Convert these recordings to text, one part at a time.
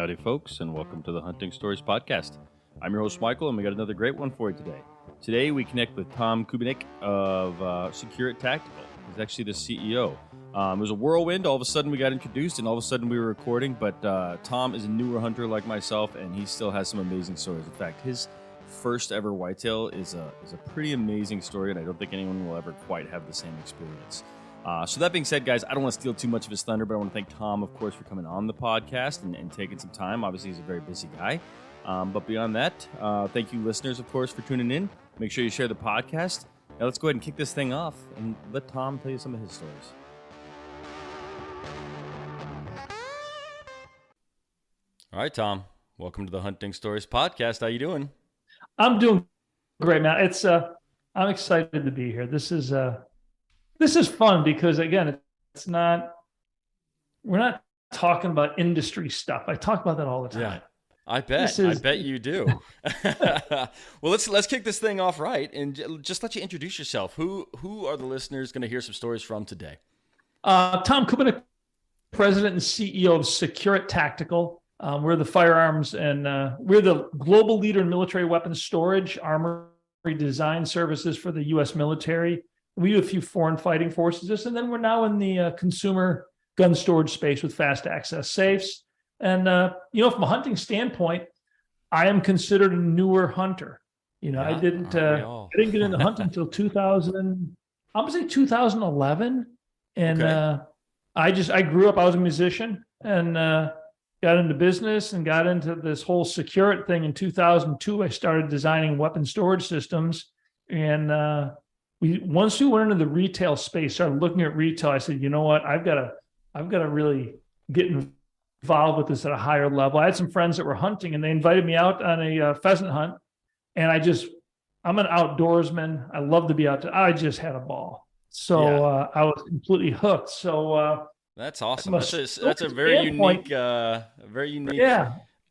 Howdy, folks, and welcome to the Hunting Stories Podcast. I'm your host, Michael, and we got another great one for you today. Today, we connect with Tom Kubiniec of Kubiniec Tactical. He's actually the CEO. It was a whirlwind. All of a sudden, we got introduced, and all of a sudden, we were recording. But Tom is a newer hunter like myself, and he still has some amazing stories. In fact, his first ever whitetail is a pretty amazing story, and I don't think anyone will ever quite have the same experience. So that being said, guys, I don't want to steal too much of his thunder, but I want to thank Tom, of course, for coming on the podcast and taking some time. Obviously, he's a very busy guy. But beyond that, thank you, listeners, of course, for tuning in. Make sure you share the podcast. Now let's go ahead and kick this thing off and let Tom tell you some of his stories. All right, Tom. Welcome to the Hunting Stories Podcast. How you doing? I'm doing great, man. It's I'm excited to be here. This is fun because, again, we're not talking about industry stuff. I talk about that all the time. Yeah, I bet you do. Well, let's kick this thing off right and just let you introduce yourself. Who are the listeners going to hear some stories from today? Tom Kubiniec, President and CEO of Kubiniec Tactical. We're the firearms and we're the global leader in military weapons storage, armory design services for the U.S. military. We do a few foreign fighting forces, and then we're now in the consumer gun storage space with fast access safes. And, from a hunting standpoint, I am considered a newer hunter. I didn't get into hunting until 2000, I'm going to say 2011. And I grew up, I was a musician and got into business and got into this whole Kubiniec thing in 2002. I started designing weapon storage systems, and once we went into the retail space, started looking at retail, I said, you know what, I've got to really get involved with this at a higher level. I had some friends that were hunting, and they invited me out on a pheasant hunt, and I'm an outdoorsman. I love to be out there. I just had a ball. So I was completely hooked. So that's awesome. That's a very unique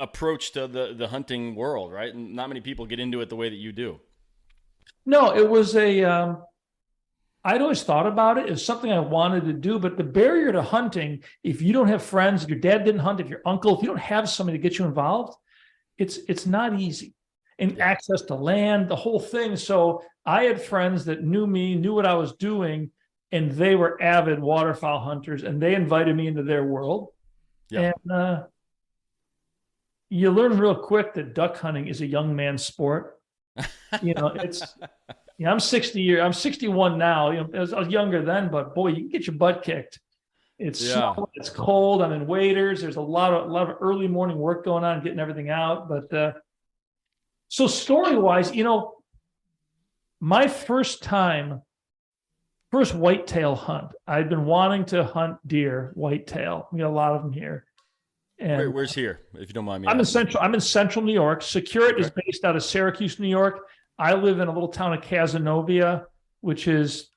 approach to the hunting world, right? And not many people get into it the way that you do. No, it was I'd always thought about it. It was something I wanted to do, but the barrier to hunting, if you don't have friends, if your dad didn't hunt, if your uncle, if you don't have somebody to get you involved, it's not easy. And access to land, the whole thing. So I had friends that knew me, knew what I was doing, and they were avid waterfowl hunters, and they invited me into their world. Yeah. And you learn real quick that duck hunting is a young man's sport. I'm 61 now. I was younger then, but boy, you can get your butt kicked. It's snowing, it's cold. I'm in waders. There's a lot of early morning work going on, getting everything out. But so story-wise, my first whitetail hunt. I'd been wanting to hunt deer, whitetail. We got a lot of them here. And where's here, if you don't mind me? I'm in central New York. Kubiniec is based out of Syracuse, New York. I live in a little town of Cazenovia, which is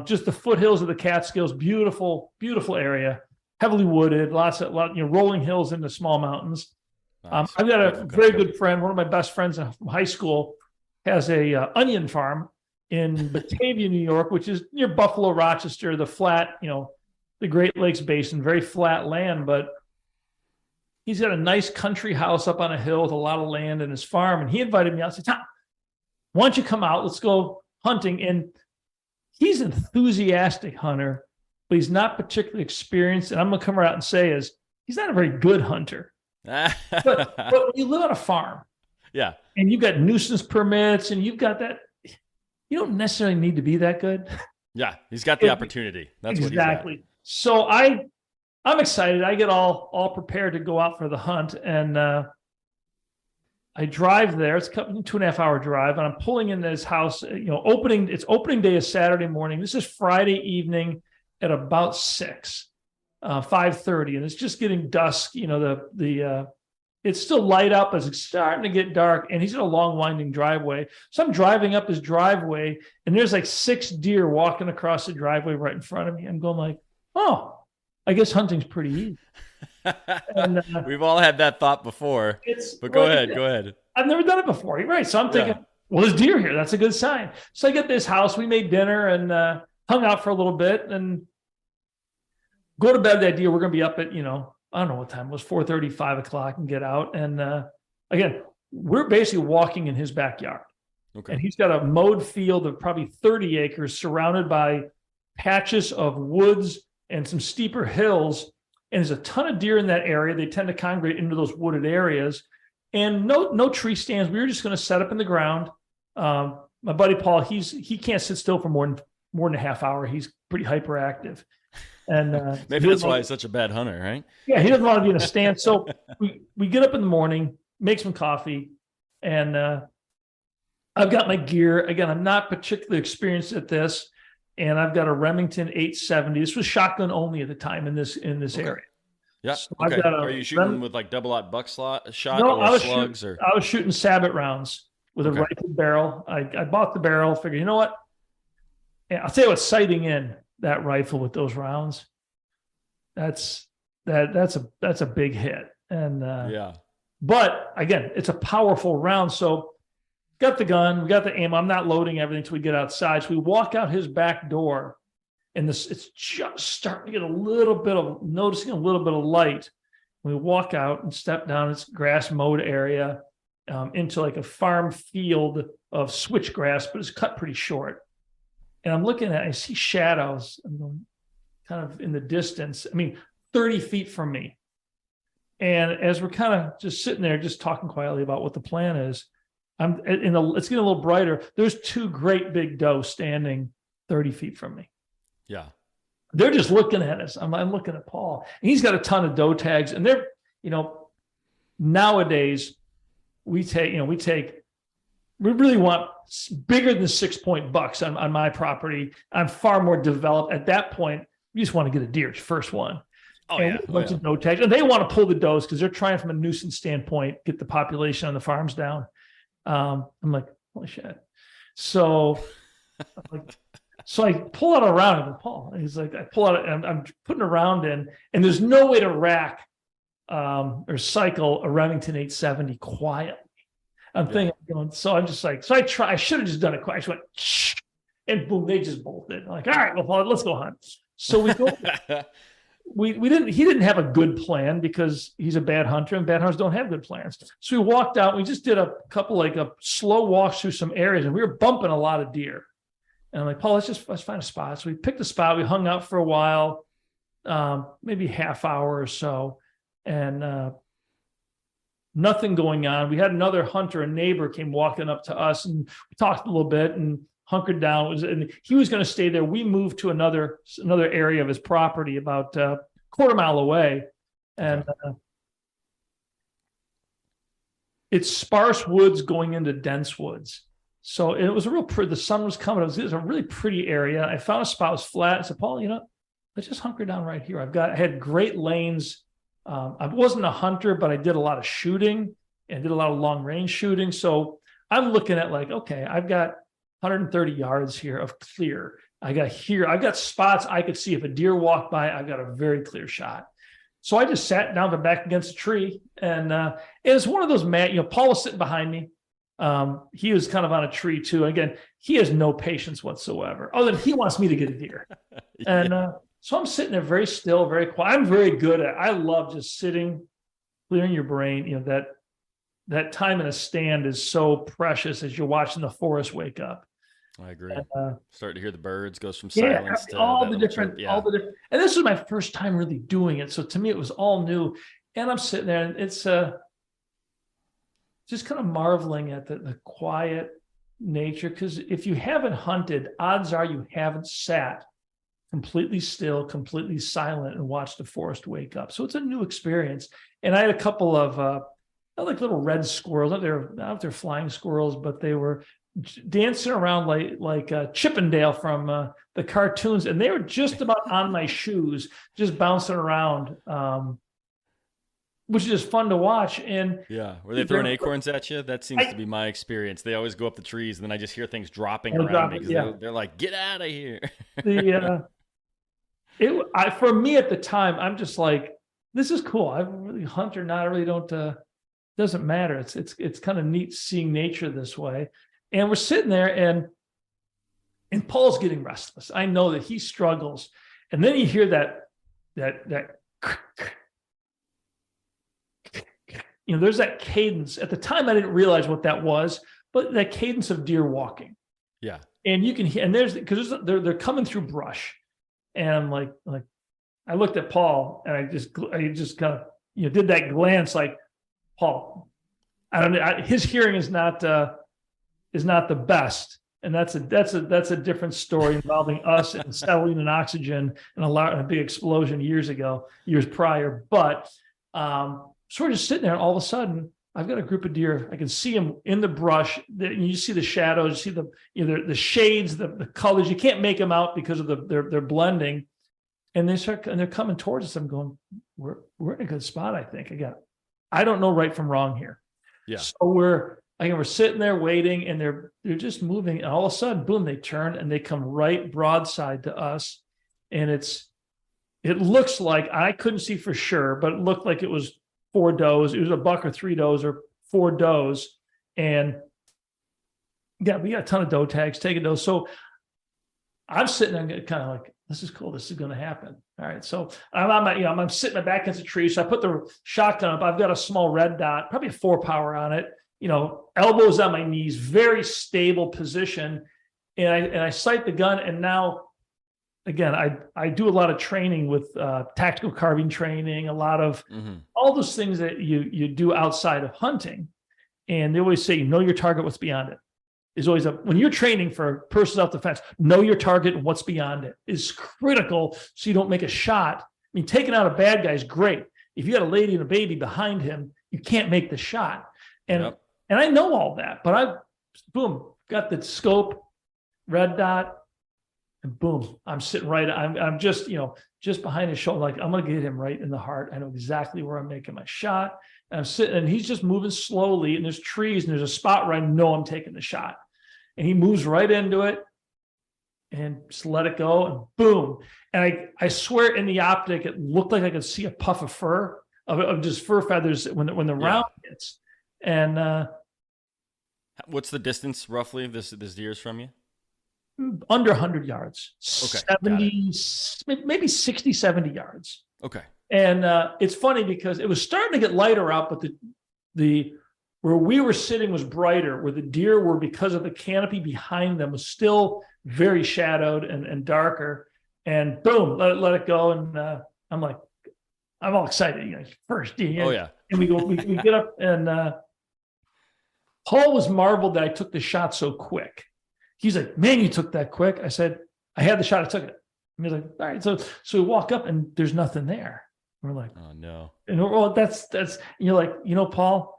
just the foothills of the Catskills. Beautiful, beautiful area, heavily wooded, lots rolling hills into small mountains. Nice. I've got a very good friend. One of my best friends from high school has a onion farm in Batavia, New York, which is near Buffalo, Rochester, the flat, the Great Lakes Basin, very flat land, but he's got a nice country house up on a hill with a lot of land in his farm. And he invited me out and said, Tom, why don't you come out? Let's go hunting. And he's an enthusiastic hunter, but he's not particularly experienced. And I'm going to come out and say he's not a very good hunter. but when you live on a farm, and you've got nuisance permits and you've got that, you don't necessarily need to be that good. Yeah, he's got the opportunity. That's exactly. What he's So I'm excited. I get all prepared to go out for the hunt, and I drive there. It's a 2.5 hour drive, and I'm pulling into his house. It's opening day is Saturday morning. This is Friday evening at about 5:30, and it's just getting dusk. It's still light up as it's starting to get dark, and he's in a long, winding driveway. So I'm driving up his driveway, and there's like 6 deer walking across the driveway right in front of me. I'm going like, oh, I guess hunting's pretty easy. And, we've all had that thought before, but go ahead. I've never done it before. Right. So I'm thinking, well, there's deer here. That's a good sign. So I get this house. We made dinner and hung out for a little bit and go to bed that deer. We're going to be up at, I don't know what time it was, 4:30, 5 o'clock, and get out. And again, we're basically walking in his backyard. Okay. And he's got a mowed field of probably 30 acres surrounded by patches of woods and some steeper hills. And there's a ton of deer in that area. They tend to congregate into those wooded areas. And no tree stands. We were just going to set up in the ground. My buddy Paul, he can't sit still for more than a half hour. He's pretty hyperactive. And maybe that's why he's such a bad hunter, right? Yeah, he doesn't want to be in a stand. So we get up in the morning, make some coffee, and I've got my gear. Again, I'm not particularly experienced at this, and I've got a Remington 870. This was shotgun only at the time in this area. Yeah. So okay. Are you shooting with like double-aught shot or slugs? I was shooting sabot rounds with a rifled barrel. I bought the barrel, figured, you know what? Yeah, I'll tell you what, sighting in that rifle with those rounds, that's a big hit. And but again, it's a powerful round. So got the gun, we got the ammo. I'm not loading everything until we get outside. So we walk out his back door, and it's just starting to get noticing a little bit of light. We walk out and step down this grass mowed area into like a farm field of switchgrass, but it's cut pretty short. And I'm looking at it, I see shadows kind of in the distance. 30 feet from me. And as we're kind of just sitting there, just talking quietly about what the plan is, it's getting a little brighter. There's two great big doe standing 30 feet from me. Yeah. They're just looking at us. I'm looking at Paul. And he's got a ton of doe tags. And they're, nowadays we really want bigger than 6-point bucks on my property. I'm far more developed. At that point, you just want to get a deer, first one. A bunch of doe tags. And they want to pull the does because they're trying from a nuisance standpoint, get the population on the farms down. I'm like, holy shit. So I pull out a round with Paul. And he's like, I pull out, and I'm putting a round in, and there's no way to rack or cycle a Remington 870 quietly. I'm thinking, so I'm just like, I should have just done it quick. I just went, shh, and boom, they just bolted. I'm like, all right, well, Paul, let's go hunt. So we go. He didn't have a good plan because he's a bad hunter, and bad hunters don't have good plans. So we walked out. We just did a couple a slow walks through some areas, and we were bumping a lot of deer. And I'm like, Paul, let's find a spot. So we picked a spot. We hung out for a while, maybe half hour or so, and nothing going on. We had another hunter, a neighbor, came walking up to us, and we talked a little bit and hunkered down. And he was going to stay there. We moved to another area of his property about a quarter mile away. And it's sparse woods going into dense woods. So it was the sun was coming. It was a really pretty area. I found a spot, it was flat. I said, Paul, let's just hunker down right here. I had great lanes. I wasn't a hunter, but I did a lot of shooting and did a lot of long range shooting. So I'm looking at okay, I've got 130 yards here of clear. I've got spots I could see if a deer walked by, I've got a very clear shot. So I just sat down to back against a tree, and it was one of those Paul was sitting behind me. He was kind of on a tree too. Again, he has no patience whatsoever, other than he wants me to get a deer. And so I'm sitting there very still, very quiet. I'm very good I love just sitting, clearing your brain. That time in a stand is so precious as you're watching the forest wake up. I agree. Start to hear the birds, goes from silence to all the different. And this was my first time really doing it. So to me, it was all new. And I'm sitting there, and it's just kind of marveling at the quiet nature. Because if you haven't hunted, odds are you haven't sat completely still, completely silent, and watched the forest wake up. So it's a new experience. And I had a couple of little red squirrels. I don't know if they're flying squirrels, but they were dancing around like Chippendale from the cartoons, and they were just about on my shoes, just bouncing around, which is just fun to watch. And were they throwing acorns at you? That seems to be my experience. They always go up the trees, and then I just hear things dropping around me because they're like, "Get out of here!" For me at the time, I'm just like, "This is cool. I really hunt or not. I really don't." Doesn't matter. It's kind of neat seeing nature this way. And we're sitting there, and Paul's getting restless. I know that he struggles. And then you hear that there's that cadence. At the time, I didn't realize what that was, but that cadence of deer walking. Yeah. And you can hear, and they're coming through brush. And I'm like, I looked at Paul and I just kind of, did that glance like, Paul, his hearing is not the best. And that's a different story involving us and acetylene and oxygen and a big explosion years prior. But so we're just sitting there, and all of a sudden, I've got a group of deer. I can see them in the brush. You see the shadows, you see the shades, the colors. You can't make them out because of they're blending. And they're coming towards us. I'm going, we're in a good spot, I think. Again, I don't know right from wrong here. Yeah. So we're sitting there waiting, and they're just moving, and all of a sudden, boom, they turn and they come right broadside to us. And it looks like, I couldn't see for sure, but it looked like it was 4 does. It was a buck or 3 does or 4 does. And yeah, we got a ton of doe tags, taking does. So I'm sitting there kind of like, this is cool. This is going to happen. All right. So I'm sitting back against a tree. So I put the shotgun up. I've got a small red dot, probably a 4-power on it, elbows on my knees, very stable position. And I sight the gun. And now, again, I do a lot of training with tactical carving training, a lot of all those things that you do outside of hunting. And they always say, know your target, what's beyond it. Is always when you're training for personal self-defense, know your target and what's beyond it is critical, so you don't make a shot. I mean, taking out a bad guy is great. If you got a lady and a baby behind him, you can't make the shot. And I know all that, but I got the scope, red dot, and boom, I'm sitting right. I'm just behind his shoulder, like I'm gonna get him right in the heart. I know exactly where I'm making my shot. And I'm sitting, and he's just moving slowly, and there's trees, and there's a spot where I know I'm taking the shot. And he moves right into it and just let it go, and boom. And I swear, in the optic, it looked like I could see a puff of fur, of just fur feathers when the round hits. And what's the distance roughly this deer is from you? Under 100 yards. Okay. 70, maybe 60, 70 yards. Okay. And it's funny because it was starting to get lighter out, but the where we were sitting was brighter, where the deer were, because of the canopy behind them, was still very shadowed and darker. And boom, let it go. And I'm all excited, first deer. Oh yeah. And we get up, and Paul was marveled that I took the shot so quick. He's like, man, you took that quick. I said, I had the shot, I took it. And he's like, all right. So we walk up, and there's nothing there. We're like, oh no. And well, that's you're like, Paul,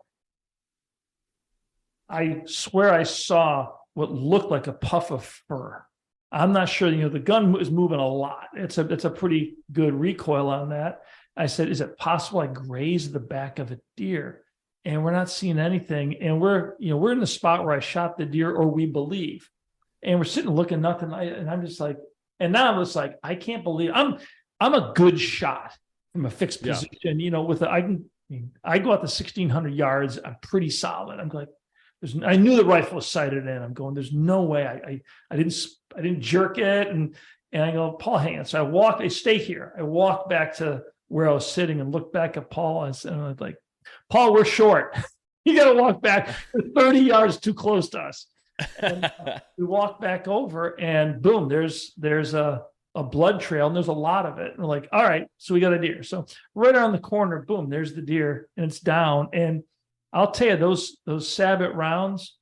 I swear I saw what looked like a puff of fur. I'm not sure, the gun is moving a lot. It's a pretty good recoil on that. I said, is it possible I grazed the back of a deer? And we're not seeing anything. And we're in the spot where I shot the deer, or we believe. And we're sitting looking nothing. And I'm just like, and now I'm just like, I can't believe I'm a good shot from a fixed position, I go out to 1,600 yards. I'm pretty solid. I'm like, I knew the rifle was sighted in. I'm going, there's no way. I didn't jerk it. And I go, Paul, hang on. So I stay here. I walk back to where I was sitting and look back at Paul. And I'm like, Paul, we're short. You got to walk back. You're 30 yards too close to us. And we walk back over, and boom, there's a blood trail, and there's a lot of it. And we're like, all right, so we got a deer. So right around the corner, boom, there's the deer, and it's down. And I'll tell you, those Sabot rounds,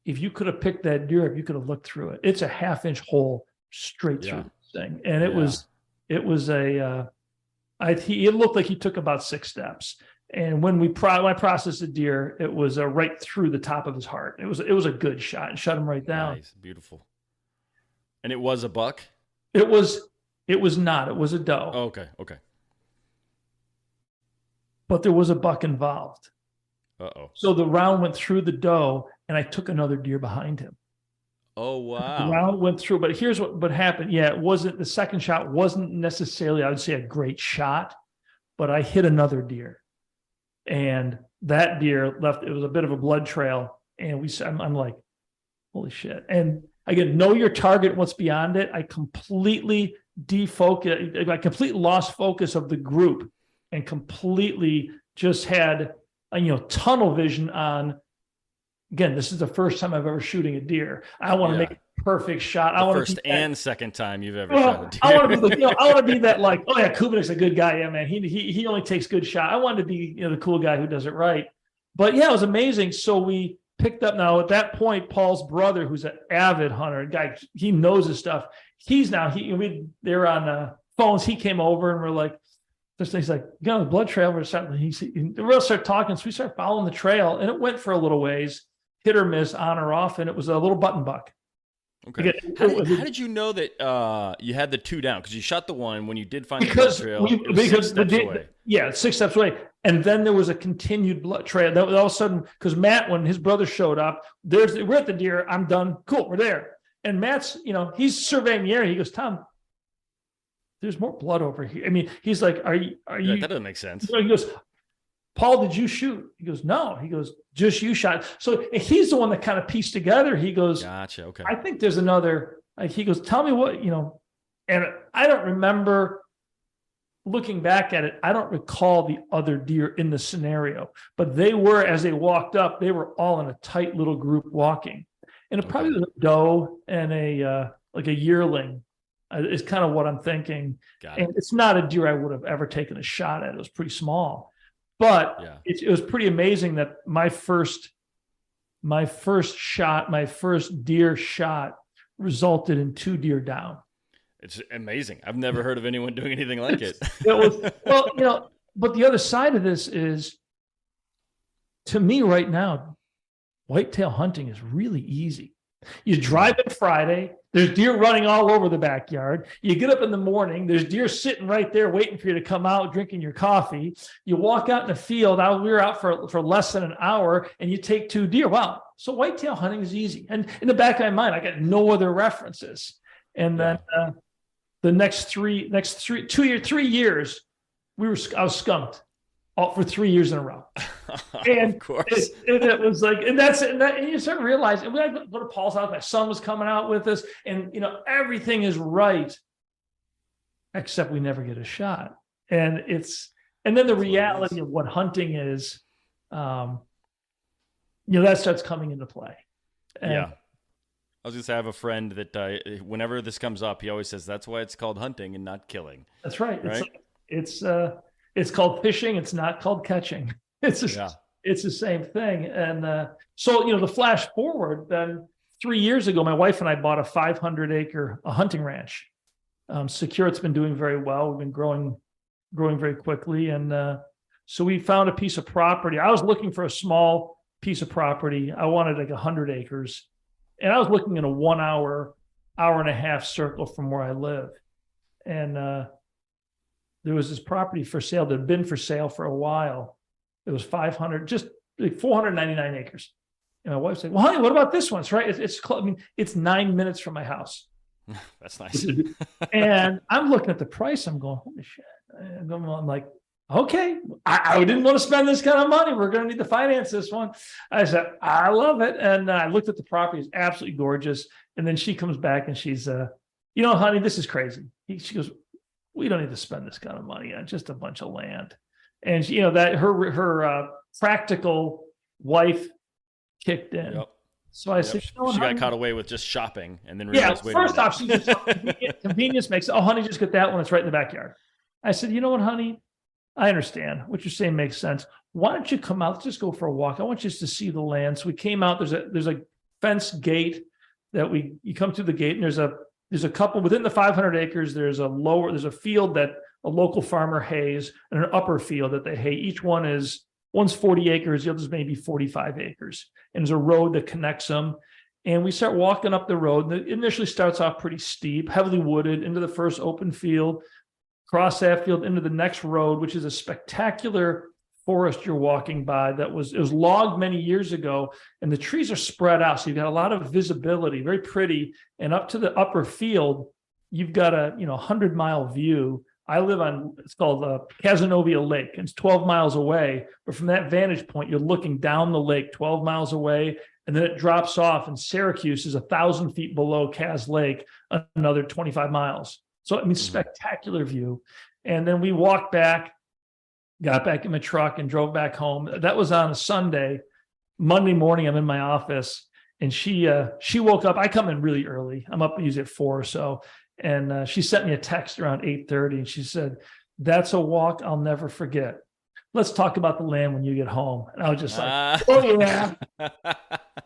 if you could have picked that deer up, you could have looked through it. It's a 1/2-inch hole straight through this thing. And it was it looked like he took about 6 steps. And when I processed the deer, it was right through the top of his heart. It was a good shot, and shut him right down. Nice, beautiful. And it was a buck? It was not. It was a doe. Oh, okay. But there was a buck involved. Uh-oh. So the round went through the doe, and I took another deer behind him. Oh, wow. The round went through, but here's what happened. Yeah, the second shot wasn't necessarily, I would say, a great shot, but I hit another deer. And that deer left, it was a bit of a blood trail. And I'm like, holy shit. And again, know your target, what's beyond it. I completely lost focus of the group, and completely just had tunnel vision on, again, this is the first time I've ever shooting a deer. I want to make a perfect shot. I want first and second time you've ever well, shot a deer. I want to be I want to be that like, oh yeah, Kubiniec's a good guy. Yeah, man. He only takes good shot. I wanted to be, the cool guy who does it right. But yeah, it was amazing. So we picked up now at that point, Paul's brother, who's an avid hunter, guy, he knows his stuff. They're on phones. He came over and we're like, he's like, the blood trail. We're we'll start talking. So we start following the trail, and it went for a little ways, hit or miss, on or off, and it was a little button buck. Okay. How did you know that you had the two down? Because you shot the one when you did find the blood trail. Because 6 steps away. Yeah, 6 steps away. And then there was a continued blood trail. That was all of a sudden, because Matt, when his brother showed up, we're at the deer. I'm done. Cool, we're there. And Matt's, he's surveying the area. He goes, Tom, there's more blood over here. I mean, he's like, are you? That doesn't make sense. He goes, Paul, did you shoot? He goes, no. He goes, just you shot. So he's the one that kind of pieced together. He goes, gotcha. Okay. I think there's another, he goes, tell me what, and I don't remember looking back at it. I don't recall the other deer in the scenario, but they were, as they walked up, they were all in a tight little group walking. And it probably was a doe and a yearling is kind of what I'm thinking. And it's not a deer I would have ever taken a shot at. It was pretty small. But it was pretty amazing that my first deer shot resulted in 2 deer down. It's amazing. I've never heard of anyone doing anything like it. But the other side of this is, to me right now, whitetail hunting is really easy. You drive in Friday, there's deer running all over the backyard. You get up in the morning, there's deer sitting right there waiting for you to come out, drinking your coffee. You walk out in the field. We were out for less than an hour, and you take 2 deer. Wow. So whitetail hunting is easy. And in the back of my mind, I got no other references. And then the next 3 years, I was skunked for 3 years in a row. And of course, it was like, and you start realizing, we had to go to Paul's house. My son was coming out with us, and everything is right, except we never get a shot. And then the reality of what hunting is, that starts coming into play. And I was gonna say, I have a friend that whenever this comes up, he always says that's why it's called hunting and not killing. That's right. It's called fishing. It's not called catching. It's the same thing. And so, the flash forward, then 3 years ago, my wife and I bought a 500-acre hunting ranch. Securit's been doing very well. We've been growing very quickly. And so we found a piece of property. I was looking for a small piece of property. I wanted like 100 acres. And I was looking in a 1 hour and a half circle from where I live. And there was this property for sale that had been for sale for a while. It was 499 acres. And my wife said, well, honey, what about this one? It's right. It's 9 minutes from my house. That's nice. And I'm looking at the price. I'm going, holy shit. I'm like, okay, I didn't want to spend this kind of money. We're going to need to finance this one. I said, I love it. And I looked at the property. It's absolutely gorgeous. And then she comes back and she's, honey, this is crazy. She goes, we don't need to spend this kind of money on just a bunch of land. And that her practical wife kicked in. Yep. So I said, she got caught away with just shopping, and then realized, first off, she just convenience makes, oh, honey, just get that one. It's right in the backyard. I said, you know what, honey, I understand what you're saying makes sense. Why don't you come out? Let's just go for a walk. I want you just to see the land. So we came out. There's a fence gate that you come through the gate, and there's a couple within the 500 acres. There's a field that a local farmer hays, and an upper field that they hay. Each one's 40 acres. The other's maybe 45 acres. And there's a road that connects them. And we start walking up the road. And it initially starts off pretty steep, heavily wooded, into the first open field, cross that field into the next road, which is a spectacular forest you're walking by. It was logged many years ago, and the trees are spread out. So you've got a lot of visibility, very pretty. And up to the upper field, you've got a 100-mile view. I live on, it's called Cazenovia Lake. It's 12 miles away. But from that vantage point, you're looking down the lake 12 miles away, and then it drops off. And Syracuse is 1,000 feet below Caz Lake, another 25 miles. So, spectacular view. And then we walk back, got back in my truck and drove back home. That was on a Sunday. Monday morning, I'm in my office, and she woke up. I come in really early. I'm up usually at 4 or so, and she sent me a text around 8:30, and she said, "That's a walk I'll never forget. Let's talk about the land when you get home." And I was just like, "Oh yeah."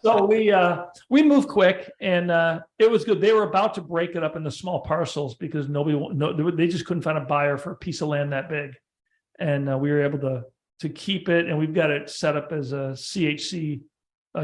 So we moved quick, and it was good. They were about to break it up into small parcels because they just couldn't find a buyer for a piece of land that big, and we were able to keep it. And we've got it set up as a CHC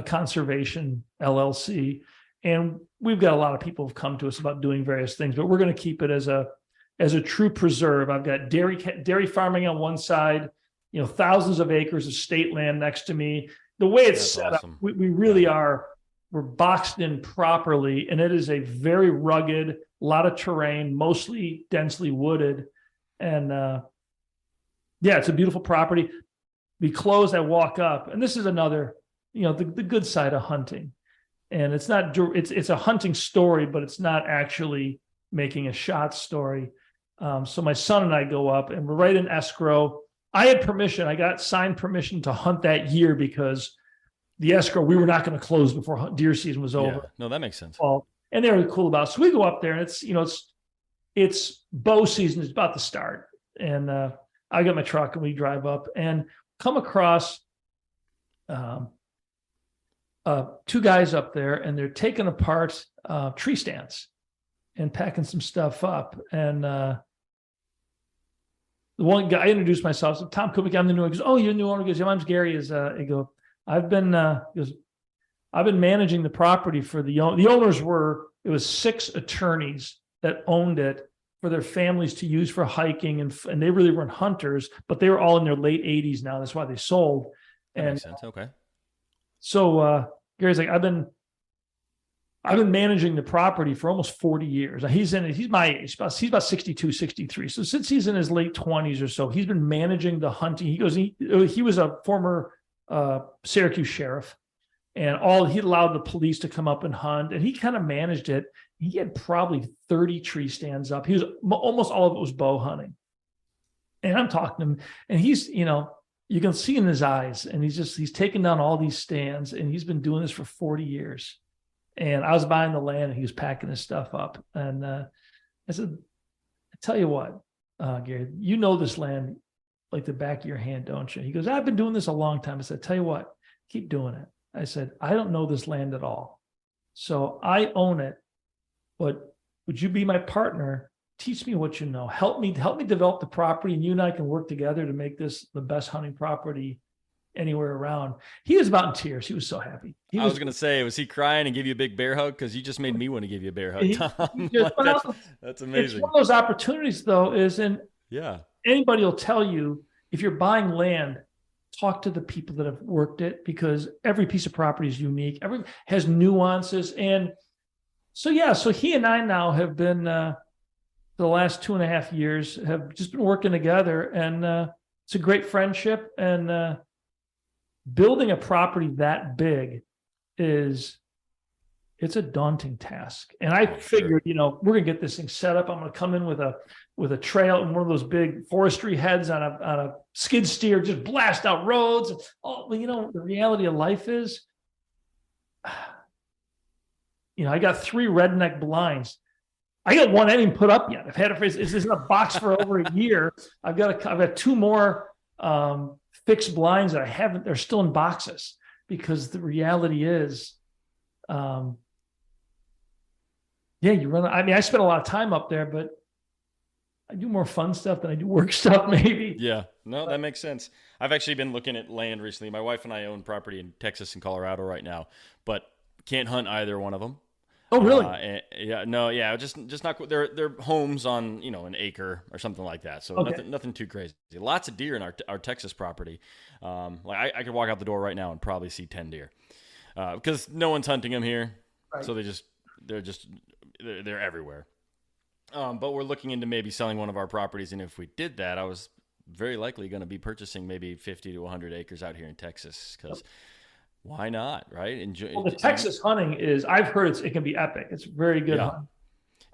conservation LLC, and we've got a lot of people who've come to us about doing various things, but we're going to keep it as a true preserve. I've got dairy farming on one side, thousands of acres of state land next to me. The way it's set up, we really we're boxed in properly, and it is a very rugged, a lot of terrain, mostly densely wooded. And it's a beautiful property. We close, I walk up, and this is another, the good side of hunting. And it's a hunting story, but it's not actually making a shot story. So my son and I go up, and we're right in escrow. I had permission. I got signed permission to hunt that year because the escrow, we were not going to close before deer season was over. Yeah, no, that makes sense. And they were cool about it. So we go up there, and it's bow season. It's about to start. And I got my truck, and we drive up and come across two guys up there, and they're taking apart tree stands and packing some stuff up. And the one guy, I introduced myself. So Tom Kubiniec, I'm the new owner. He goes, "Oh, you're the new owner." He goes, "Yeah, my name's Gary." I've been managing the property for the owners it was 6 attorneys that owned it for their families to use for hiking, and they really weren't hunters, but they were all in their late 80s now. That's why they sold. That makes sense. Okay. So Gary's like, I've been managing the property for almost 40 years. He's my age, he's about 62, 63. So since he's in his late 20s or so, he's been managing the hunting. He goes, he was a former Syracuse sheriff, and he allowed the police to come up and hunt, and he kind of managed it. He had probably 30 tree stands up. He was almost all of it was bow hunting. And I'm talking to him, and he's, you can see in his eyes, and he's taken down all these stands, and he's been doing this for 40 years. And I was buying the land, and he was packing his stuff up. And I said, "I tell you what, Gary, you know this land like the back of your hand, don't you?" He goes, "I've been doing this a long time." I said, "Tell you what, keep doing it." I said, "I don't know this land at all. So I own it, but would you be my partner? Teach me what you know. Help me develop the property, and you and I can work together to make this the best hunting property anywhere around." He was about in tears. He was so happy. I was going to say, was he crying and give you a big bear hug? Because you just made me want to give you a bear hug, Tom. That's amazing. It's one of those opportunities, though, yeah. Anybody will tell you, if you're buying land, talk to the people that have worked it, because every piece of property is unique. Every has nuances. And so he and I now have been, the last 2.5 years, have just been working together, and it's a great friendship. And building a property that big it's a daunting task. And I figured, we're going to get this thing set up. I'm going to come in with a trail and one of those big forestry heads on a skid steer, just blast out roads. The reality of life is, I got 3 redneck blinds. I got one I didn't even put up yet. I've had it. It's in a box for over a year. I've got 2 more fixed blinds that I haven't. They're still in boxes, because the reality is, you run. I mean, I spend a lot of time up there, but I do more fun stuff than I do work stuff, maybe. Yeah, no, that makes sense. I've actually been looking at land recently. My wife and I own property in Texas and Colorado right now, but can't hunt either one of them. Oh, really? Just not. They're homes on an acre or something like that. So nothing too crazy. Lots of deer in our Texas property. I could walk out the door right now and probably see 10 deer, because no one's hunting them here. Right. So they're everywhere. But we're looking into maybe selling one of our properties, and if we did that, I was very likely going to be purchasing maybe 50 to 100 acres out here in Texas, because. Why not, right? The Texas hunting I've heard it can be epic. It's very good hunting.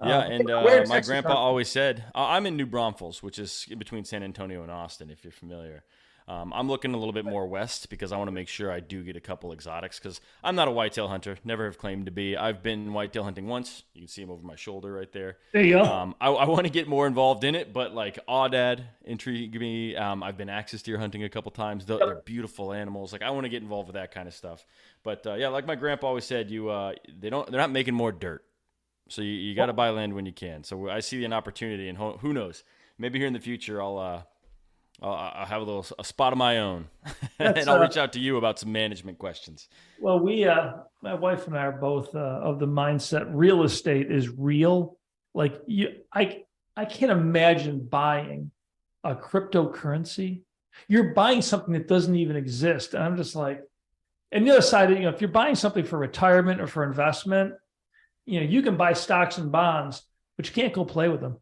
Yeah, and Where in my Texas grandpa are you? always said, I'm in New Braunfels, which is in between San Antonio and Austin, if you're familiar. I'm looking a little bit more west because I want to make sure I do get a couple exotics because I'm not a whitetail hunter, never have claimed to be. I've been whitetail hunting once. You can see him over my shoulder right there. There you go. I want to get more involved in it, but like aoudad intrigue me. I've been axis deer hunting a couple times. They're beautiful animals. Like I want to get involved with that kind of stuff. But yeah, like my grandpa always said, they're not making more dirt. So you got to buy land when you can. So I see an opportunity, and who knows? Maybe here in the future, I'll have a spot of my own, and I'll reach out to you about some management questions. Well, my wife and I are both of the mindset real estate is real. Like I can't imagine buying a cryptocurrency. You're buying something that doesn't even exist. And I'm just like, and the other side, if you're buying something for retirement or for investment, you can buy stocks and bonds, but you can't go play with them.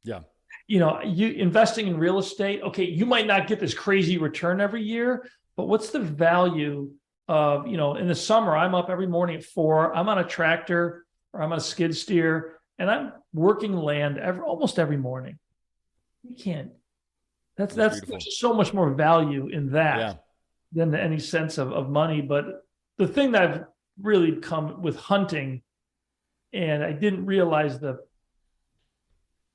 Yeah. You investing in real estate, okay, you might not get this crazy return every year, but what's the value of, in the summer, I'm up every morning at 4, I'm on a tractor or I'm on a skid steer and I'm working land almost every morning. You can't, that's there's so much more value in that than any sense of money. But the thing that I've really come with hunting, and I didn't realize the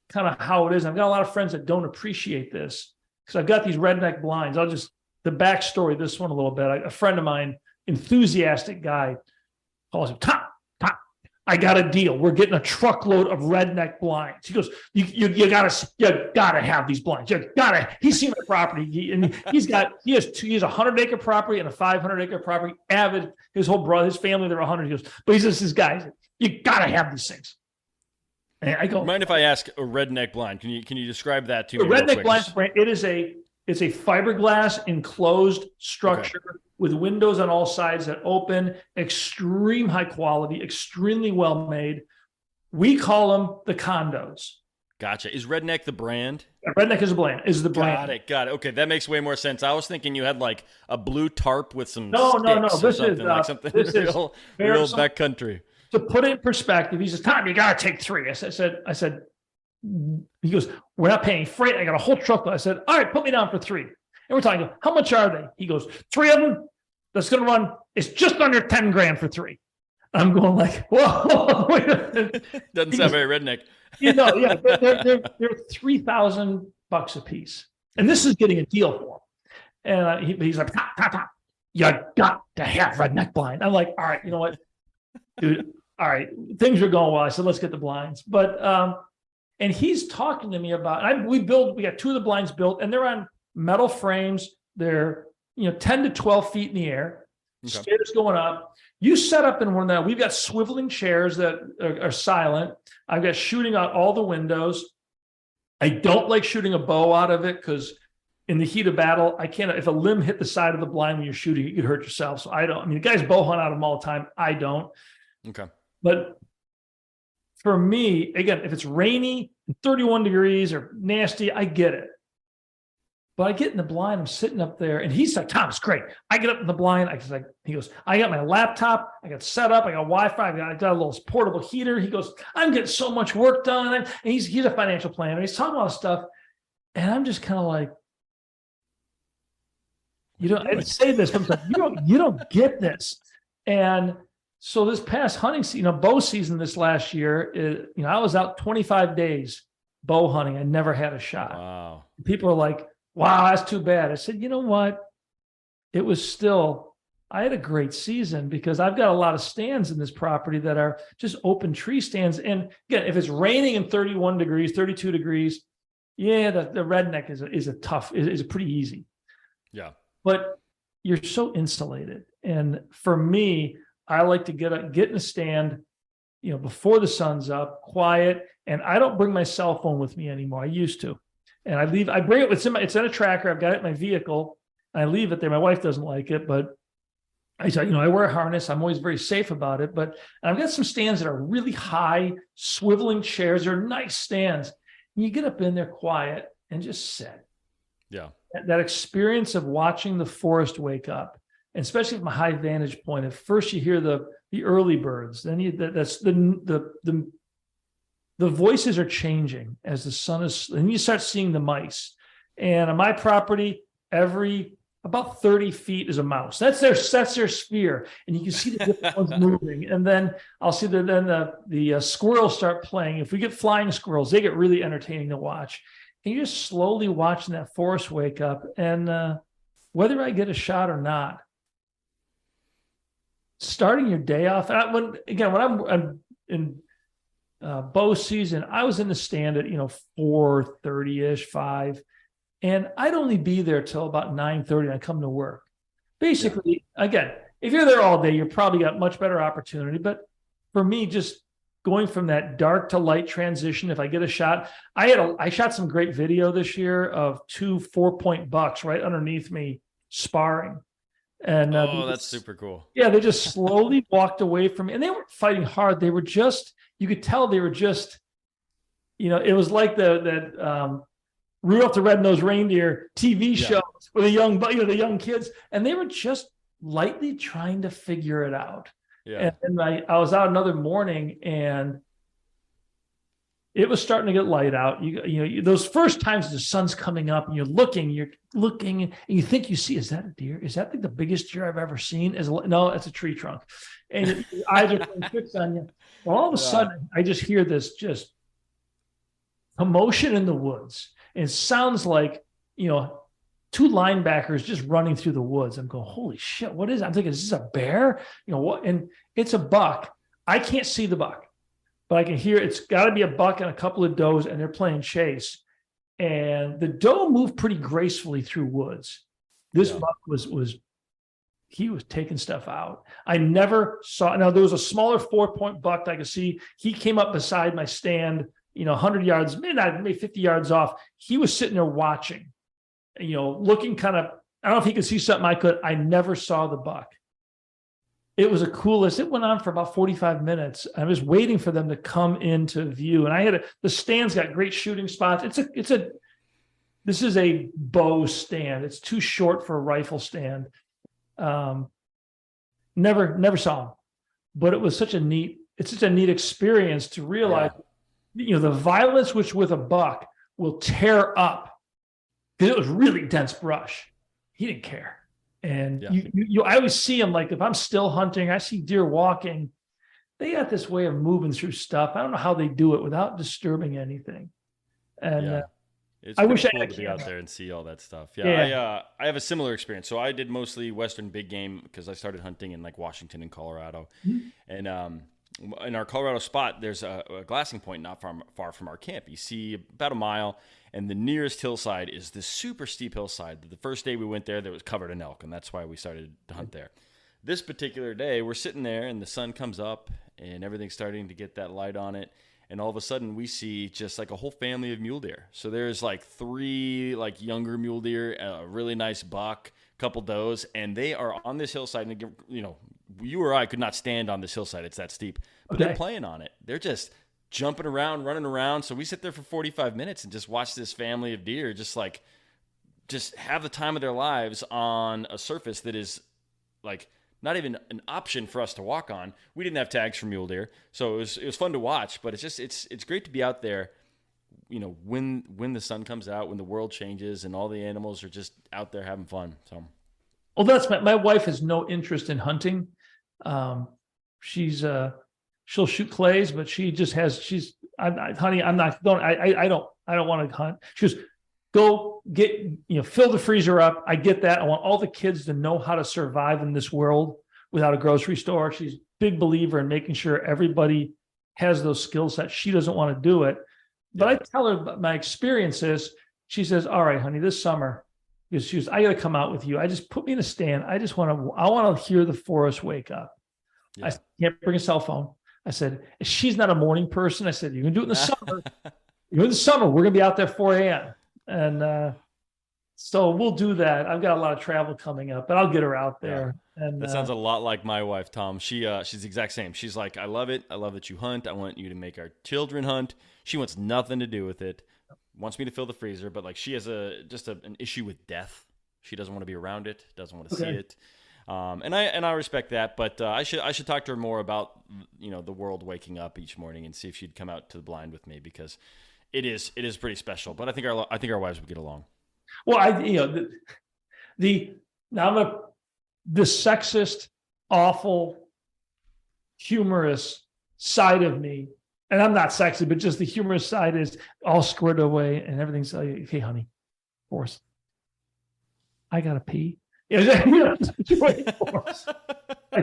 kind of how it is. I've got a lot of friends that don't appreciate this because I've got these redneck blinds. The backstory, this one a little bit. A friend of mine, enthusiastic guy, calls him, Tom, I got a deal. We're getting a truckload of redneck blinds. He goes, you gotta have these blinds. He's seen the property. He has 100-acre property and a 500-acre property. Avid, his family, they're 100. He goes, but he's just this guy. You gotta have these things. And I go, mind if I ask a redneck blind? Can you describe that to me? Redneck blind, it's a fiberglass enclosed structure with windows on all sides that open, extreme high quality, extremely well made. We call them the condos. Gotcha. Is Redneck the brand? Redneck is the brand. Got it. Okay, that makes way more sense. I was thinking you had like a blue tarp with some no. This is real backcountry. To put it in perspective, he says, Tom, you got to take 3. I said, he goes, we're not paying freight. I got a whole truckload. I said, all right, put me down for 3. And we're talking, how much are they? He goes, 3 of them, that's going to run, it's just under 10 grand for 3. I'm going like, whoa. Doesn't sound very redneck. They're $3,000 a piece. And this is getting a deal for him. And he's like, Tom, you got to have redneck blind. I'm like, all right, you know what, dude, all right, things are going well. I said, let's get the blinds. But, and he's talking to me about, we got 2 of the blinds built and they're on metal frames. They're, 10 to 12 feet in the air, stairs going up. You set up in one of that. We've got swiveling chairs that are silent. I've got shooting out all the windows. I don't like shooting a bow out of it because in the heat of battle, I can't, if a limb hit the side of the blind when you're shooting, you could hurt yourself. So the guys bow hunt out of them all the time. I don't. Okay. But for me, again, if it's rainy, 31 degrees or nasty, I get it. But I get in the blind, I'm sitting up there, and he's like, Tom, it's great. I get up in the blind. He goes, I got my laptop, I got set up, I got Wi-Fi, I got a little portable heater. He goes, I'm getting so much work done. And he's a financial planner. He's talking about stuff. And I'm just kind of like, I say this, but I'm like, you don't get this. And so this past hunting season, bow season this last year, I was out 25 days bow hunting. I never had a shot. Wow. People are like, wow, that's too bad. I said, you know what? It was still, I had a great season because I've got a lot of stands in this property that are just open tree stands. And again, if it's raining in 31 degrees, 32 degrees, the redneck is pretty easy. Yeah. But you're so insulated. And for me, I like to get in a stand, before the sun's up, quiet. And I don't bring my cell phone with me anymore. I used to. And I bring it, it's in a tracker. I've got it in my vehicle. I leave it there. My wife doesn't like it, but I wear a harness. I'm always very safe about it. But I've got some stands that are really high, swiveling chairs. They're nice stands. And you get up in there quiet and just sit. Yeah. That experience of watching the forest wake up, and especially from a high vantage point. At first, you hear the early birds. Then that's the the voices are changing as the sun is, and you start seeing the mice. And on my property, every about 30 feet is a mouse. That's their sphere, and you can see the different ones moving. And then I'll see that then the squirrels start playing. If we get flying squirrels, they get really entertaining to watch. And you're just slowly watching that forest wake up. And whether I get a shot or not, starting your day off. When I'm in bow season, I was in the stand at 4:30ish, 5. And I'd only be there till about 9:30 and I come to work. Basically, again, if you're there all day, you're probably got much better opportunity. But for me, just going from that dark to light transition, if I get a shot, I shot some great video this year of 2 4-point bucks right underneath me sparring. And that's super cool. Yeah, they just slowly walked away from me. And they weren't fighting hard. They were just, you could tell they were just, it was like that Rudolph the Red-Nosed Reindeer TV show with the young kids, and they were just lightly trying to figure it out. Yeah. And I was out another morning, and it was starting to get light out. Those first times the sun's coming up, and you're looking, and you think you see, is that a deer? Is that the biggest deer I've ever seen? No, it's a tree trunk, and your eyes are playing tricks on you. Well, all of a sudden, I just hear this just commotion in the woods. And it sounds like, 2 linebackers just running through the woods. I'm going, holy shit, what is it? I'm thinking, is this a bear? What? And it's a buck. I can't see the buck, but I can hear it's got to be a buck and a couple of does, and they're playing chase. And the doe moved pretty gracefully through woods. This buck he was taking stuff out. I never saw. Now, there was a smaller 4-point buck that I could see. He came up beside my stand, 100 yards, maybe 50 yards off. He was sitting there watching, looking kind of, I don't know if he could see something I could. I never saw the buck. It was the coolest. It went on for about 45 minutes. I was waiting for them to come into view. And the stand's got great shooting spots. This is a bow stand. It's too short for a rifle stand. Never saw him, but it was such a neat experience to realize, the violence which with a buck will tear up, because it was really dense brush. He didn't care. And I always see him, like if I'm still hunting, I see deer walking, they got this way of moving through stuff. I don't know how they do it without disturbing anything. And it's I wish cool I could be out there and see all that stuff. I have a similar experience. So I did mostly Western big game because I started hunting in like Washington and Colorado. Mm-hmm. And in our Colorado spot, there's a glassing point not far from our camp. You see about a mile, and the nearest hillside is this super steep hillside. The first day we went there was covered in elk, and that's why we started to hunt there. This particular day, we're sitting there, and the sun comes up, and everything's starting to get that light on it, and all of a sudden, we see just like a whole family of mule deer. So there's like 3 like younger mule deer, a really nice buck, a couple does, and they are on this hillside, and you or I could not stand on this hillside. It's that steep. But they're playing on it. They're just jumping around, running around. So we sit there for 45 minutes and just watch this family of deer just have the time of their lives on a surface that is like not even an option for us to walk on. We didn't have tags for mule deer. So it was fun to watch, but it's great to be out there, when the sun comes out, when the world changes and all the animals are just out there having fun. So well, that's my wife has no interest in hunting. She'll shoot clays, but she just honey, I'm not going. I don't want to hunt. She goes, go get, fill the freezer up. I get that. I want all the kids to know how to survive in this world without a grocery store. She's a big believer in making sure everybody has those skill sets. She doesn't want to do it, but I tell her my experience is. She says, "All right, honey, this summer." Because I got to come out with you. I just put me in a stand. I want to hear the forest wake up. Yeah. I can't bring a cell phone. I said, she's not a morning person. I said, you can do it in the summer. We're going to be out there 4 a.m. And so we'll do that. I've got a lot of travel coming up, but I'll get her out there. Yeah. And that sounds a lot like my wife, Tom. She's the exact same. She's like, I love it. I love that you hunt. I want you to make our children hunt. She wants nothing to do with it. Wants me to fill the freezer, but like she has an issue with death. She doesn't want to be around it, doesn't want to see it. And I respect that, but I should talk to her more about the world waking up each morning and see if she'd come out to the blind with me, because it is pretty special. But I think our wives would get along. Well, now the sexist, awful, humorous side of me, and I'm not sexy, but just the humorous side is all squared away and everything's like, hey, honey, of course, I gotta pee. I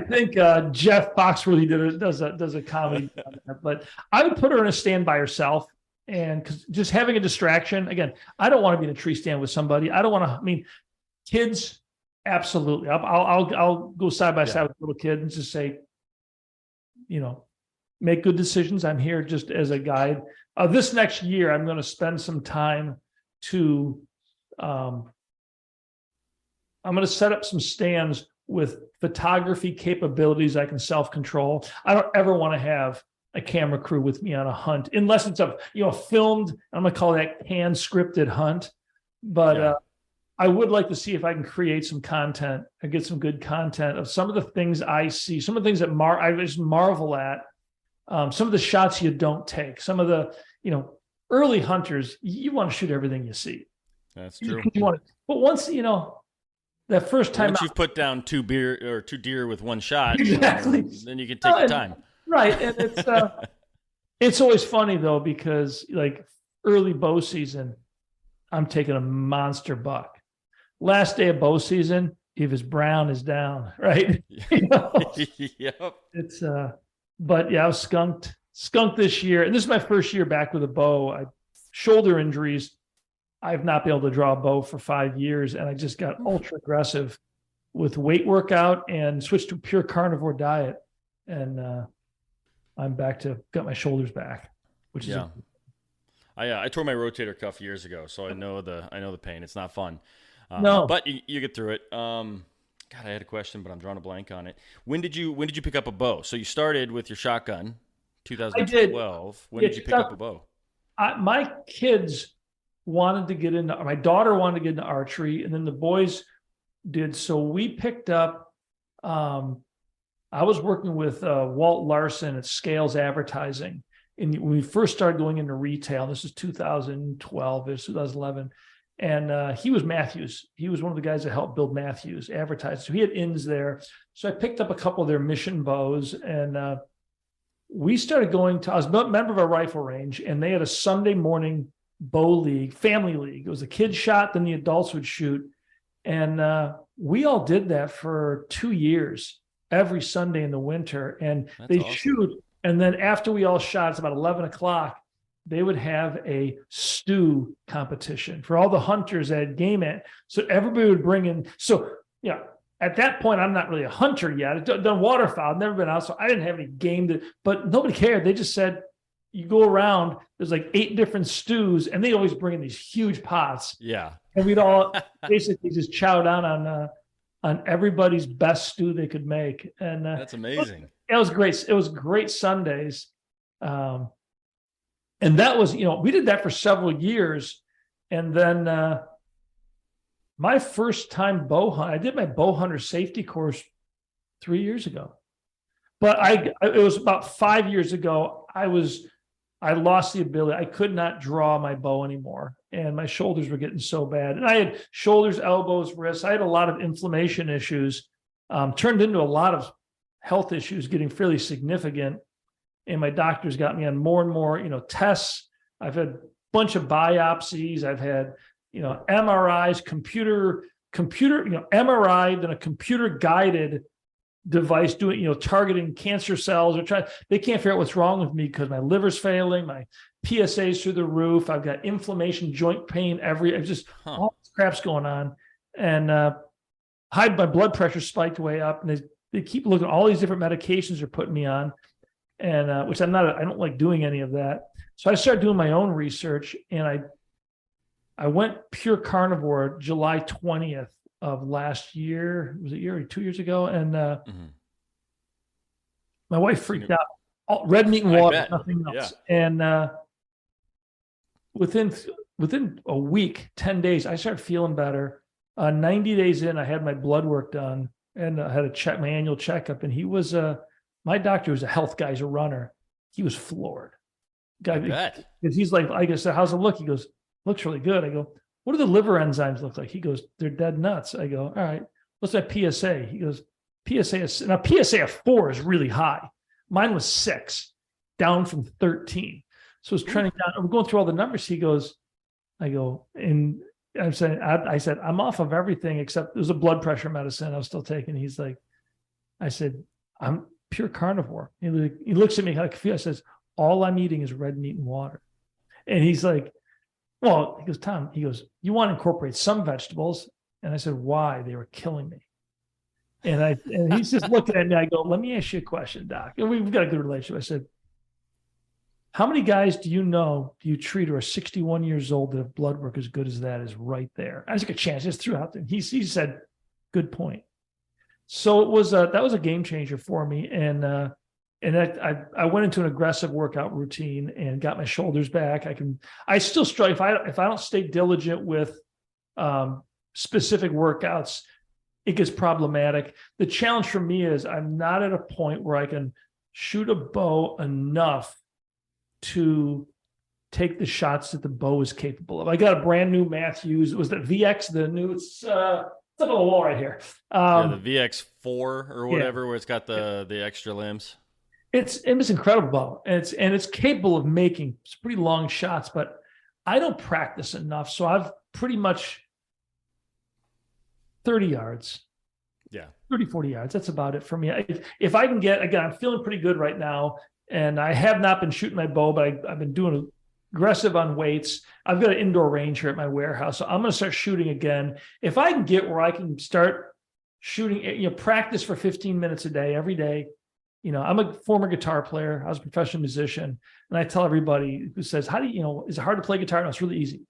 think Jeff Foxworthy does a comedy on that, but I would put her in a stand by herself, and because just having a distraction. Again, I don't want to be in a tree stand with somebody. I don't want to. I mean, kids, absolutely. I'll go side by side with a little kid and just say, make good decisions. I'm here just as a guide. This next year, I'm going to spend some time to. I'm going to set up some stands with photography capabilities I can self-control. I don't ever want to have a camera crew with me on a hunt, unless it's a filmed. I'm going to call that hand scripted hunt, but I would like to see if I can create some content or get some good content of some of the things I see, some of the things that I just marvel at, some of the shots you don't take, some of the early hunters. You want to shoot everything you see. That's true. But once that first time once you've put down two deer with one shot, exactly, then you can take your time. Right, and it's always funny though, because like early bow season, I'm taking a monster buck. Last day of bow season, if his brown is down, right? Yep. It's but yeah, I was skunked this year, and this is my first year back with a bow. I shoulder injuries. I've not been able to draw a bow for 5 years, and I just got ultra aggressive with weight workout and switched to a pure carnivore diet, and I'm back to got my shoulders back, which is I tore my rotator cuff years ago, so I know the pain. It's not fun. No, but you get through it. God, I had a question, but I'm drawing a blank on it. When did you pick up a bow? So you started with your shotgun, 2012. When did you pick up a bow? My kids wanted to get into. My daughter wanted to get into archery, and then the boys did. So we picked up. I was working with Walt Larson at Scales Advertising, and when we first started going into retail, this is 2012, 2011. And he was Matthews. He was one of the guys that helped build Matthews Advertising. So he had ins there. So I picked up a couple of their mission bows, and we started going to. I was a member of a rifle range, and they had a Sunday morning bow league, family league. It was the kids shot, then the adults would shoot, and we all did that for 2 years, every Sunday in the winter. And they'd awesome. Shoot, and then after we all shot, it's about 11 o'clock. They would have a stew competition for all the hunters that had game at. So everybody would bring in. So, at that point, I'm not really a hunter yet. I've done waterfowl. I've never been out. So I didn't have any game but nobody cared. They just said, you go around, there's like 8 different stews, and they always bring in these huge pots. Yeah. And we'd all basically just chow down on everybody's best stew they could make. And that's amazing. It was great. It was great Sundays. And that was, we did that for several years. And then my first time bow hunt, I did my bow hunter safety course 3 years ago. But it was about 5 years ago, I lost the ability. I could not draw my bow anymore. And my shoulders were getting so bad. And I had shoulders, elbows, wrists. I had a lot of inflammation issues, turned into a lot of health issues, getting fairly significant. And my doctors got me on more and more, tests. I've had a bunch of biopsies. I've had, MRIs, computer, MRI, then a computer guided device doing, targeting cancer cells or they can't figure out what's wrong with me because my liver's failing, my PSA's through the roof. I've got inflammation, joint pain, all this crap's going on. And my blood pressure spiked way up, and they keep looking at all these different medications they're putting me on. And which I don't like doing any of that. So I started doing my own research, and I went pure carnivore July 20th of last year. Was it a year or 2 years ago? And my wife freaked out. All, red meat and water, nothing else. Yeah. And within a week, 10 days, I started feeling better. 90 days in, I had my blood work done, and I had my annual checkup, and he was my doctor was a health guy, he's a runner. He was floored. Because he's like I said, how's it look? He goes, looks really good. I go, what do the liver enzymes look like? He goes, they're dead nuts. I go, all right, what's that PSA? He goes, PSA of 4 is really high. Mine was 6, down from 13. So it's trending down. I'm going through all the numbers. He goes, I go, and I'm saying, I said, I'm off of everything except there's a blood pressure medicine I was still taking. He's like, I said, I'm pure carnivore. He looks at me like, I says, all I'm eating is red meat and water. And he's like, well, he goes, Tom, he goes, you want to incorporate some vegetables? And I said, why? They were killing me. And he's just looking at me. I go, let me ask you a question, Doc. And we've got a good relationship. I said, how many guys do you treat who are 61 years old that have blood work as good as that is right there? I took a chance, just threw out there. He said, good point. So it was that was a game changer for me. And I went into an aggressive workout routine and got my shoulders back. I still struggle if I don't stay diligent with specific workouts, it gets problematic. The challenge for me is I'm not at a point where I can shoot a bow enough to take the shots that the bow is capable of. I got a brand new Matthews. It was the VX, the new, it's up on the wall right here. The VX4 or whatever, where it's got the extra limbs. It's incredible bow. And it's capable of making some pretty long shots, but I don't practice enough. So I've pretty much 30 yards. Yeah. 30, 40 yards. That's about it for me. If I can get, again, I'm feeling pretty good right now. And I have not been shooting my bow, but I've been doing aggressive on weights. I've got an indoor range here at my warehouse. So I'm going to start shooting again. If I can get where I can start shooting, practice for 15 minutes a day, every day. I'm a former guitar player. I was a professional musician. And I tell everybody who says, how do is it hard to play guitar? No, it's really easy.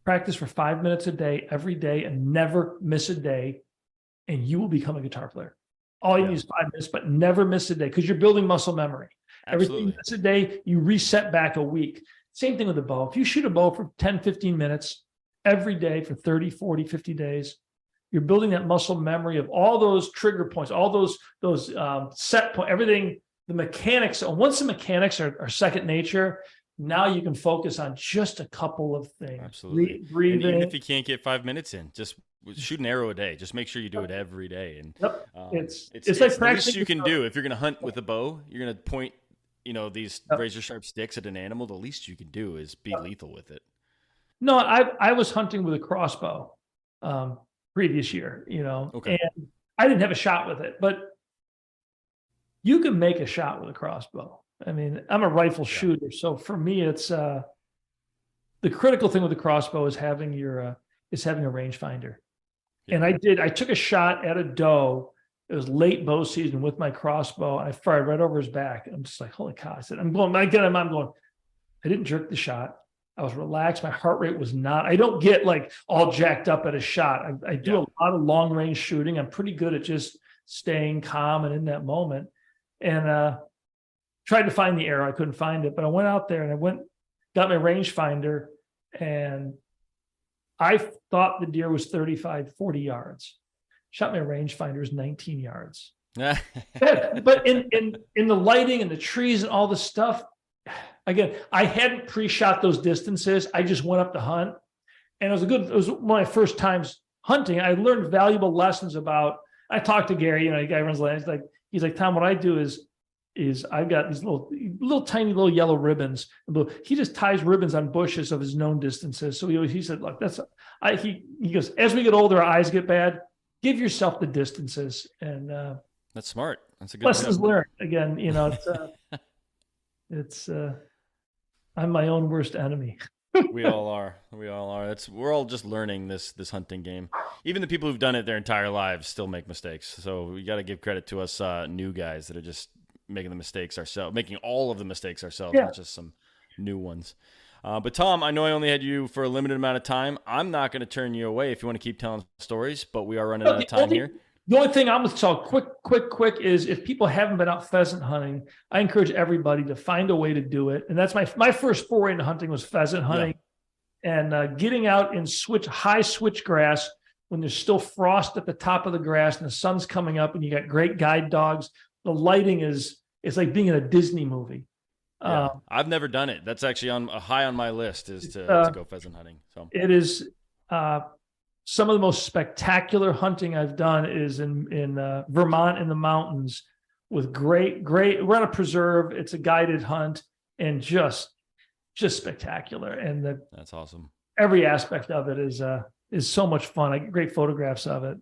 Practice for 5 minutes a day, every day, and never miss a day. And you will become a guitar player. All you need is 5 minutes, but never miss a day because you're building muscle memory. Absolutely. Everything that's a day, you reset back a week. Same thing with a bow. If you shoot a bow for 10, 15 minutes every day for 30, 40, 50 days, you're building that muscle memory of all those trigger points, all those set point, everything, the mechanics. And once the mechanics are second nature, now you can focus on just a couple of things. Absolutely. Breathing. And even if you can't get 5 minutes in, just shoot an arrow a day. Just make sure you do it every day. And it's the like least you can do. If you're going to hunt with a bow, you're going to point, these razor sharp sticks at an animal. The least you can do is be lethal with it. No, I was hunting with a crossbow previous year, Okay. And I didn't have a shot with it, but you can make a shot with a crossbow. I mean, I'm a rifle shooter. So for me, it's the critical thing with the crossbow is having a rangefinder. Yeah. And I took a shot at a doe. It was late bow season with my crossbow. I fired right over his back. I'm just like, holy cow. I said, I'm going, I didn't jerk the shot. I was relaxed. My heart rate was not, I don't get like all jacked up at a shot. I do a lot of long range shooting. I'm pretty good at just staying calm and in that moment. And tried to find the arrow. I couldn't find it, but I went out there and got my rangefinder, and I thought the deer was 35, 40 yards. Shot my rangefinder is 19 yards. But in the lighting and the trees and all the stuff, again, I hadn't pre-shot those distances. I just went up to hunt, and it was one of my first times hunting. I learned valuable lessons about. I talked to Gary, the guy who runs land. He's like, Tom, what I do is I've got these little tiny yellow ribbons. He just ties ribbons on bushes of his known distances. So he said, look, he goes, as we get older, our eyes get bad. Give yourself the distances. And that's smart. That's a good lessons learned. Again, I'm my own worst enemy. We all are. We're all just learning this hunting game. Even the people who've done it their entire lives still make mistakes. So we got to give credit to us new guys that are just making the mistakes ourselves, making all of the mistakes ourselves, not just some new ones. But Tom, I know I only had you for a limited amount of time. I'm not going to turn you away if you want to keep telling stories, but we are running out of time here. The only thing I'm going to tell quick is if people haven't been out pheasant hunting, I encourage everybody to find a way to do it. And that's my first foray into hunting was pheasant hunting, and getting out in high switchgrass when there's still frost at the top of the grass and the sun's coming up and you got great guide dogs. The lighting it's like being in a Disney movie. Yeah, I've never done it. That's actually high on my list is to go pheasant hunting. So it is some of the most spectacular hunting I've done is in Vermont in the mountains with great. We're on a preserve. It's a guided hunt and just spectacular. And that's awesome. Every aspect of it is so much fun. I get great photographs of it.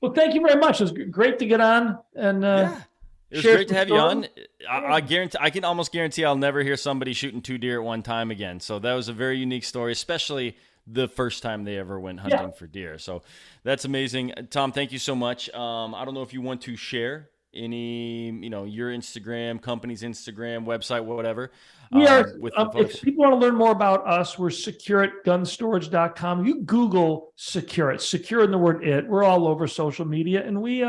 Well, thank you very much. It was great to get on and it was great to have you on. I guarantee, I can almost guarantee I'll never hear somebody shooting 2 deer at one time again. So that was a very unique story, especially the first time they ever went hunting for deer. So that's amazing. Tom, thank you so much. I don't know if you want to share any, your Instagram, company's Instagram, website, whatever. We are, if people want to learn more about us, we're secureitgunstorage.com. You Google Secure It, secure in the word it. We're all over social media, and we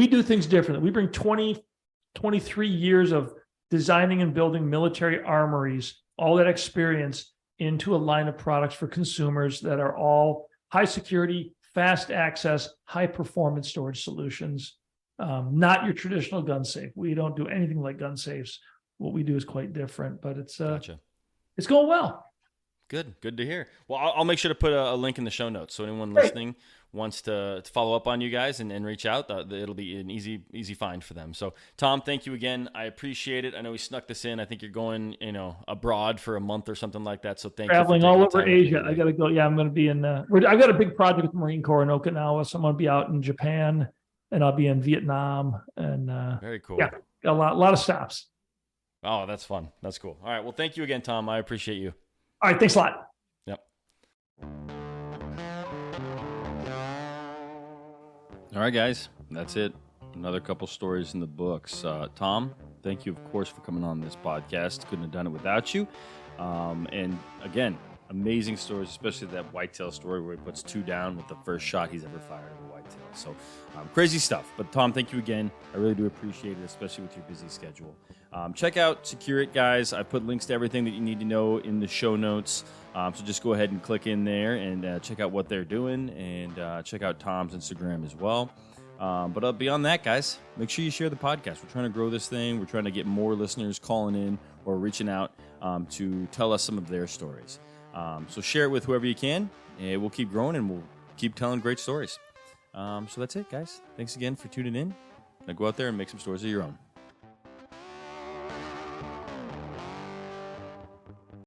do things differently. We bring 23 years of designing and building military armories, all that experience into a line of products for consumers that are all high security, fast access, high performance storage solutions. Not your traditional gun safe. We don't do anything like gun safes. What we do is quite different, but it's it's going well. Good to hear. Well, I'll make sure to put a link in the show notes so anyone listening wants to follow up on you guys and reach out. It'll be an easy find for them. So, Tom, thank you again. I appreciate it. I know we snuck this in. I think you're going, abroad for a month or something like that. So thank you. Traveling all over Asia. I got to go. Yeah, I'm going to be in. I've got a big project with the Marine Corps in Okinawa, so I'm going to be out in Japan, and I'll be in Vietnam. And very cool. Yeah, got a lot of stops. Oh, that's fun. That's cool. All right. Well, thank you again, Tom. I appreciate you. All right. Thanks a lot. Yep. All right, guys. That's it. Another couple stories in the books. Tom, thank you, of course, for coming on this podcast. Couldn't have done it without you. And again, amazing stories, especially that whitetail story where he puts 2 down with the first shot he's ever fired at a whitetail. So crazy stuff. But Tom, thank you again. I really do appreciate it, especially with your busy schedule. Check out Secure It, guys. I put links to everything that you need to know in the show notes. So just go ahead and click in there and check out what they're doing, and check out Tom's Instagram as well. But beyond that, guys, make sure you share the podcast. We're trying to grow this thing. We're trying to get more listeners calling in or reaching out to tell us some of their stories. So share it with whoever you can, and we'll keep growing, and we'll keep telling great stories. So that's it, guys. Thanks again for tuning in. Now go out there and make some stories of your own.